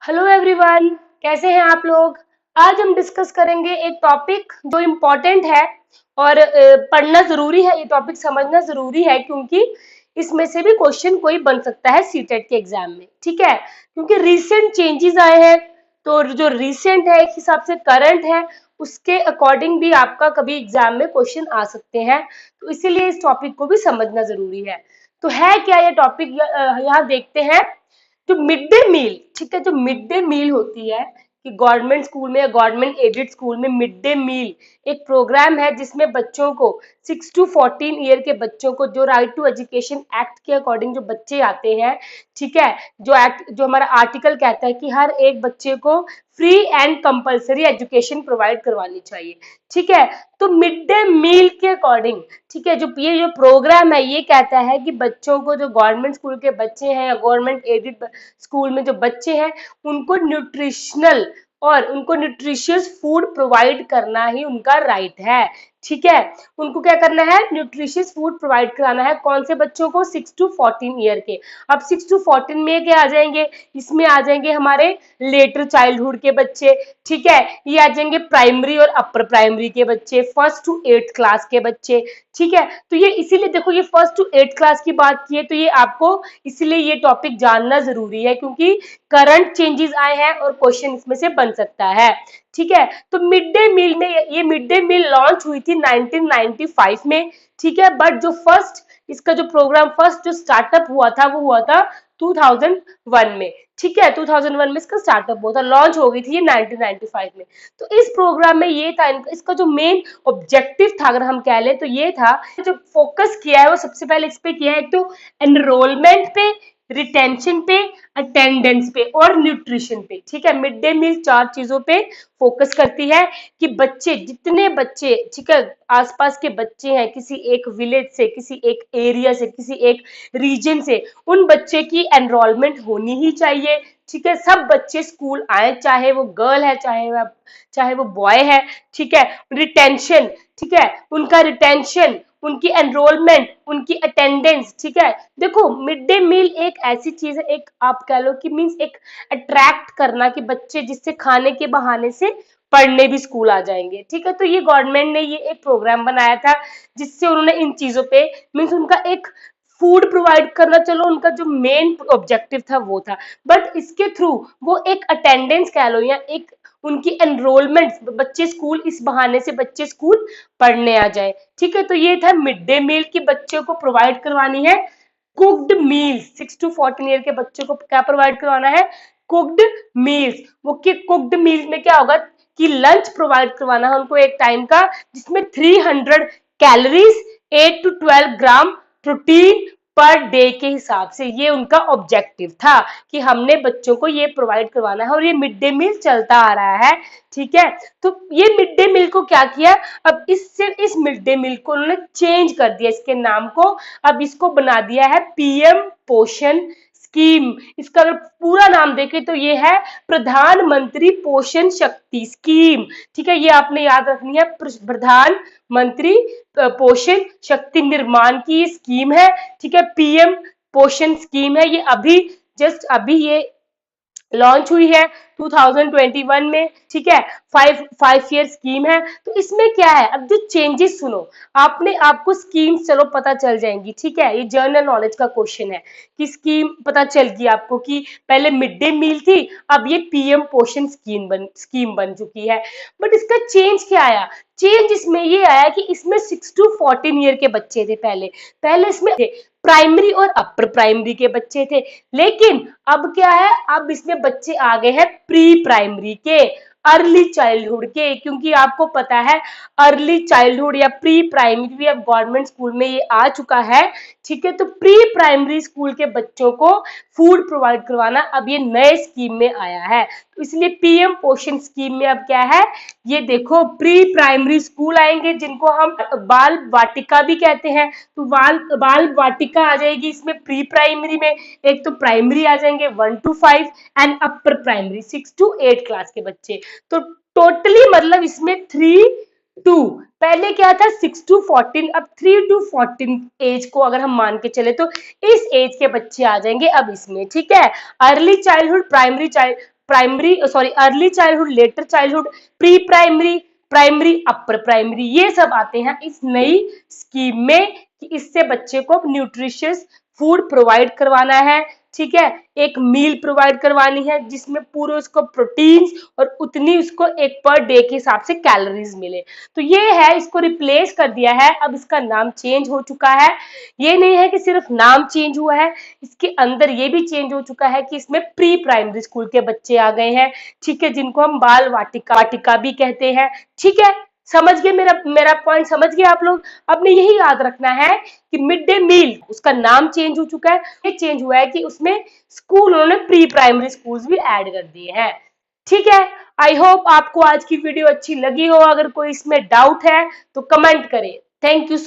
Hello everyone, कैसे हैं आप लोग। आज हम डिस्कस करेंगे एक टॉपिक जो इम्पोर्टेंट है और पढ़ना जरूरी है। ये टॉपिक समझना जरूरी है क्योंकि इसमें से भी क्वेश्चन कोई बन सकता है सीटेट के एग्जाम में। ठीक है, क्योंकि रिसेंट चेंजेस आए हैं, तो जो रिसेंट है एक हिसाब से करंट है, उसके अकॉर्डिंग भी आपका कभी एग्जाम में क्वेश्चन आ सकते हैं। तो इसीलिए इस टॉपिक को भी समझना जरूरी है। तो है क्या ये टॉपिक, यहाँ देखते हैं। जो मिड डे मील, ठीक है, जो मिड डे मील होती है कि गवर्नमेंट स्कूल में या गवर्नमेंट एडेड स्कूल में मिड डे मील एक प्रोग्राम है जिसमें बच्चों को 6 to 14 ईयर के बच्चों को जो राइट टू एजुकेशन एक्ट के अकॉर्डिंग जो बच्चे आते हैं, ठीक है, जो एक्ट, जो हमारा आर्टिकल कहता है कि हर एक बच्चे को free and compulsory education provide करवानी चाहिए। ठीक है, तो मिड डे मील के अकॉर्डिंग, ठीक है, जो ये जो प्रोग्राम है ये कहता है कि बच्चों को, जो गवर्नमेंट स्कूल के बच्चे हैं या गवर्नमेंट एडेड स्कूल में जो बच्चे हैं, उनको न्यूट्रिशनल और उनको न्यूट्रिशियस फूड प्रोवाइड करना ही उनका राइट है। ठीक है, उनको क्या करना है, न्यूट्रिशियस फूड प्रोवाइड कराना है। कौन से बच्चों को, 6 to 14 ईयर के। अब 6 to 14 में क्या आ जाएंगे, इसमें आ जाएंगे हमारे लेटर चाइल्डहुड के बच्चे। ठीक है, ये आ जाएंगे प्राइमरी और अपर प्राइमरी के बच्चे, 1st to 8th क्लास के बच्चे। ठीक है, तो ये इसीलिए देखो, ये 1st to 8th क्लास की बात की है, तो ये आपको इसलिए ये टॉपिक जानना जरूरी है क्योंकि करंट चेंजेस आए हैं और क्वेश्चन इसमें से बन सकता है। ठीक है, तो मिड डे मील में, ये मिड डे मील लॉन्च हुई थी 1995 में। ठीक है, बट जो फर्स्ट इसका जो प्रोग्राम फर्स्ट जो स्टार्टअप हुआ था वो हुआ था 2001 में। ठीक है, 2001 में इसका स्टार्टअप हुआ था, लॉन्च हो गई थी ये 1995 में। तो इस प्रोग्राम में ये था, इसका जो मेन ऑब्जेक्टिव था अगर हम कह लें तो ये था, जो फोकस किया है वो सबसे पहले इस पे किया है, एक तो एनरोलमेंट पे, रिटेंशन पे, अटेंडेंस पे और न्यूट्रिशन पे। ठीक है, मिड डे मील 4 चीजों पे फोकस करती है कि बच्चे, जितने बच्चे, ठीक है, आसपास के बच्चे हैं, किसी एक विलेज से, किसी एक एरिया से, किसी एक रीजन से, उन बच्चे की एनरोलमेंट होनी ही चाहिए। ठीक है, सब बच्चे स्कूल आए, चाहे वो गर्ल है चाहे वो बॉय है। ठीक है, रिटेंशन, ठीक है, उनका रिटेंशन, उनकी एनरोलमेंट, उनकी अटेंडेंस। ठीक है, देखो मिड डे मील एक ऐसी चीज है, एक आप कह लो कि मीन्स एक अट्रैक्ट करना कि बच्चे जिससे खाने के बहाने से पढ़ने भी स्कूल आ जाएंगे। ठीक है, तो ये गवर्नमेंट ने ये एक प्रोग्राम बनाया था जिससे उन्होंने इन चीजों पे मीन्स उनका एक फूड प्रोवाइड करना, चलो उनका जो मेन ऑब्जेक्टिव था वो था, बट इसके थ्रू वो एक अटेंडेंस कह लो या एक उनकी एनरोलमेंट, बच्चे स्कूल, इस बहाने से बच्चे स्कूल पढ़ने आ जाए। ठीक है, तो ये था मिड डे मील की बच्चों को प्रोवाइड करवानी है कुक्ड मील्स। 6 to 14 ईयर के बच्चों को क्या प्रोवाइड करवाना है, कुक्ड मील्स। वो कि कुक्ड मील्स में क्या होगा कि लंच प्रोवाइड करवाना है उनको एक टाइम का, जिसमें 300 calories, 8 to 12 gram protein per day के हिसाब से, ये उनका ऑब्जेक्टिव था कि हमने बच्चों को ये प्रोवाइड करवाना है और ये मिड डे मील चलता आ रहा है। ठीक है, तो ये मिड डे मील को क्या किया, अब इस मिड डे मील को उन्होंने चेंज कर दिया इसके नाम को। अब इसको बना दिया है पीएम पोषण स्कीम। इसका अगर पूरा नाम देखें तो ये है प्रधानमंत्री पोषण शक्ति स्कीम। ठीक है, ये आपने याद रखनी है, प्रधानमंत्री पोषण शक्ति निर्माण की स्कीम है। ठीक है, पीएम पोषण स्कीम है, ये अभी जस्ट अभी ये लॉन्च हुई है 2021 में। ठीक है, 5 ईयर स्कीम है। तो इसमें क्या है, अब जो चेंजेस सुनो, आपको स्कीम्स चलो पता चल जाएंगी। ठीक है, ये जनरल नॉलेज का क्वेश्चन है कि स्कीम पता चल गई आपको कि पहले मिड डे मील थी, अब ये पीएम पोषण स्कीम बन चुकी है। बट इसका चेंज क्या आया, चेंज इसमें ये आया कि इसमें 6 to 14 ईयर के बच्चे थे, पहले इसमें थे प्राइमरी और अपर प्राइमरी के बच्चे थे, लेकिन अब क्या है, अब इसमें बच्चे आ गए हैं प्री प्राइमरी के, अर्ली चाइल्डहुड के, क्योंकि आपको पता है अर्ली चाइल्डहुड या प्री प्राइमरी भी अब गवर्नमेंट स्कूल में ये आ चुका है। ठीक है, तो प्री प्राइमरी स्कूल के बच्चों को फूड प्रोवाइड करवाना अब ये नए स्कीम में आया है, तो इसलिए पीएम पोषण स्कीम में अब क्या है, ये देखो प्री प्राइमरी स्कूल आएंगे जिनको हम बाल वाटिका भी कहते हैं, तो बाल वाटिका आ जाएगी इसमें प्री प्राइमरी में। एक तो प्राइमरी आ जाएंगे 1 to 5 and upper primary 6 to 8 class के बच्चे। तो टोटली मतलब इसमें 3 to, पहले क्या था 6 to 14, अब 3 to 14 एज को अगर हम मान के चले तो इस एज के बच्चे आ जाएंगे अब इसमें। ठीक है, early childhood, primary sorry early childhood, letter childhood, pre primary, primary, upper primary, ये सब आते हैं इस नई स्कीम में कि इससे बच्चे को न्यूट्रिशियस फूड प्रोवाइड करवाना है। ठीक है, एक मील प्रोवाइड करवानी है जिसमें पूरे उसको प्रोटीन्स और उतनी उसको एक पर डे के हिसाब से कैलोरीज मिले। तो ये है, इसको रिप्लेस कर दिया है, अब इसका नाम चेंज हो चुका है। ये नहीं है कि सिर्फ नाम चेंज हुआ है, इसके अंदर ये भी चेंज हो चुका है कि इसमें प्री प्राइमरी स्कूल के बच्चे आ गए हैं। ठीक है, जिनको हम बाल वाटिका भी कहते हैं। ठीक है, समझ गए, मेरा मेरा पॉइंट समझ गए आप लोग। आपने यही याद रखना है कि मिड डे मील उसका नाम चेंज हो चुका है, ये चेंज हुआ है कि उसमें स्कूल उन्होंने प्री प्राइमरी स्कूल्स भी ऐड कर दिए हैं। ठीक है, आई होप आपको आज की वीडियो अच्छी लगी हो। अगर कोई इसमें डाउट है तो कमेंट करें। Thank you so